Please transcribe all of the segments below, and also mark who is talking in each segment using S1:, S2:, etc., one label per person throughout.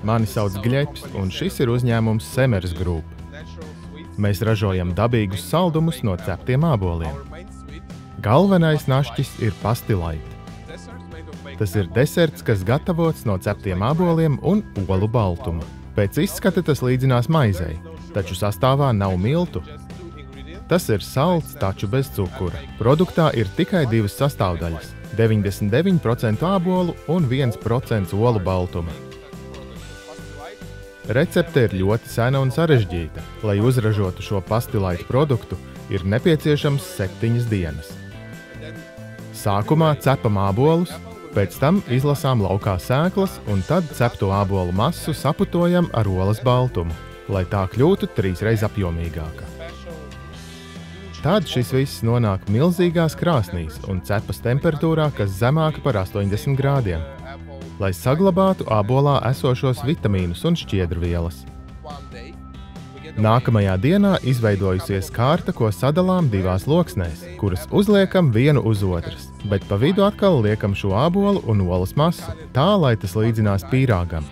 S1: Mani sauc Gļeps, un šis ir uzņēmums Semers Group. Mēs ražojam dabīgus saldumus no ceptiem āboliem. Galvenais našķis ir pastilait. Tas ir deserts, kas gatavots no ceptiem āboliem un olu baltuma. Pēc izskata tas līdzinās maizei, taču sastāvā nav miltu. Tas ir salds, taču bez cukura. Produktā ir tikai divas sastāvdaļas – 99% ābolu un 1% olu baltuma. Recepte ir ļoti sena un sarežģīta. Lai uzražotu šo pastilaitu produktu, ir nepieciešams 7 dienas. Sākumā cepam ābolus, pēc tam izlasām laukā sēklas un tad cepto ābolu masu saputojam ar olas baltumu, lai tā kļūtu 3 reiz apjomīgāka. Tad šis viss nonāk milzīgās krāsnīs un cepas temperatūrā, kas zemāka par 80 grādiem, lai saglabātu ābolā esošos vitamīnus un šķiedrvielas. Nākamajā dienā izveidojusies kārta, ko sadalām 2 loksnēs, kuras uzliekam vienu uz otras, bet pa vidu atkal liekam šo ābolu un olas masu, tā, lai tas līdzinās pīrāgam.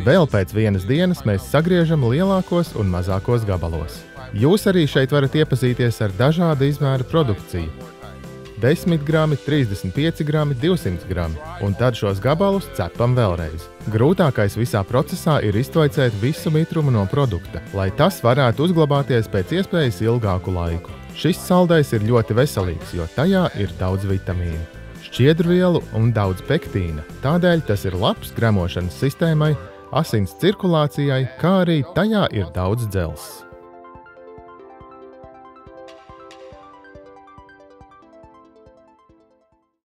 S1: Vēl pēc 1 dienas mēs sagriežam lielākos un mazākos gabalos. Jūs arī šeit varat iepazīties ar dažādu izmēru produkciju. 10 grami, 35 grami, 200 grami, un tad šos gabalus cepam vēlreiz. Grūtākais visā procesā ir iztvaicēt visu mitrumu no produkta, lai tas varētu uzglabāties pēc iespējas ilgāku laiku. Šis saldais ir ļoti veselīgs, jo tajā ir daudz vitamīnu, šķiedrvielu un daudz pektīna. Tādēļ tas ir labs gremošanas sistēmai, asins cirkulācijai, kā arī tajā ir daudz dzelzs.